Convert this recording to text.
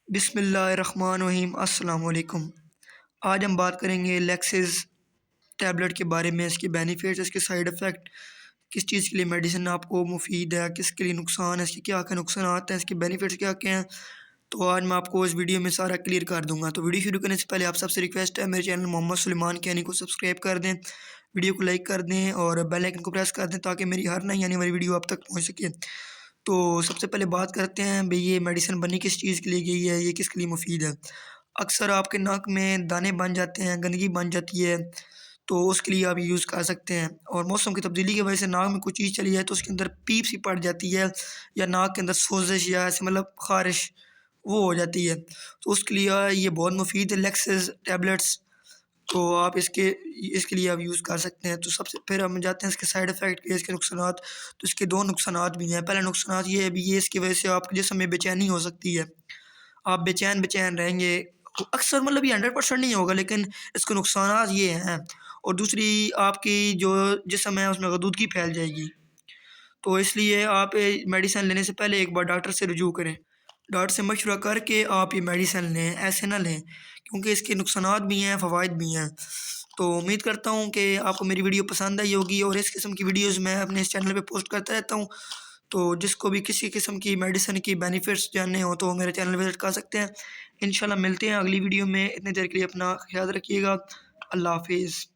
بسم اللہ الرحمن الرحیم۔ السلام علیکم۔ آج ہم بات کریں گے لیکسز ٹیبلٹ کے بارے میں، اس کے بینیفٹس، اس کے سائیڈ افیکٹ، کس چیز کے لیے میڈیسن آپ کو مفید ہے، کس کے لیے نقصان ہے، اس کے کیا کیا نقصانات ہیں، اس کے بینیفٹس کیا کیا ہیں۔ تو آج میں آپ کو اس ویڈیو میں سارا کلیئر کر دوں گا۔ تو ویڈیو شروع کرنے سے پہلے آپ سب سے ریکویسٹ ہے، میرے چینل محمد سلیمان کینی کو سبسکرائب کر دیں، ویڈیو کو لائک کر دیں اور بیل آئکن کو پریس کر دیں تاکہ میری ہر نئی آنے والی ویڈیو آپ تک پہنچ سکے۔ تو سب سے پہلے بات کرتے ہیں بھئی یہ میڈیسن بنی کس چیز کے لیے گئی ہے، یہ کس کے لیے مفید ہے۔ اکثر آپ کے ناک میں دانے بن جاتے ہیں، گندگی بن جاتی ہے، تو اس کے لیے آپ یوز کر سکتے ہیں۔ اور موسم کی تبدیلی کی وجہ سے ناک میں کوئی چیز چلی جائے تو اس کے اندر پیپ سی پڑ جاتی ہے، یا ناک کے اندر سوزش یا ایسے خارش وہ ہو جاتی ہے، تو اس کے لیے یہ بہت مفید ہے لیکسز ٹیبلٹس۔ تو آپ اس کے لیے آپ یوز کر سکتے ہیں۔ تو سب سے پھر ہم جاتے ہیں اس کے سائیڈ افیکٹ کے، اس کے نقصانات۔ تو اس کے دو نقصانات بھی ہیں۔ پہلا نقصانات یہ ہے بھی یہ اس کی وجہ سے آپ کے جسم میں بے چینی ہو سکتی ہے، آپ بے چین رہیں گے۔ اکثر یہ 100% نہیں ہوگا، لیکن اس کے نقصانات یہ ہیں۔ اور دوسری، آپ کی جو جسم ہے اس میں غدودگی پھیل جائے گی۔ تو اس لیے آپ میڈیسن لینے سے پہلے ایک بار ڈاکٹر سے رجوع کریں، ڈاکٹر سے مشورہ کر کے آپ یہ میڈیسن لیں، ایسے نہ لیں، کیونکہ اس کے نقصانات بھی ہیں، فوائد بھی ہیں۔ تو امید کرتا ہوں کہ آپ کو میری ویڈیو پسند آئی ہوگی، اور اس قسم کی ویڈیوز میں اپنے اس چینل پہ پوسٹ کرتا رہتا ہوں۔ تو جس کو بھی کسی قسم کی میڈیسن کی بینیفٹس جاننے ہوں تو میرے چینل وزٹ کر سکتے ہیں۔ انشاءاللہ ملتے ہیں اگلی ویڈیو میں۔ اتنے دیر کے لیے اپنا خیال رکھیے گا۔ اللہ حافظ۔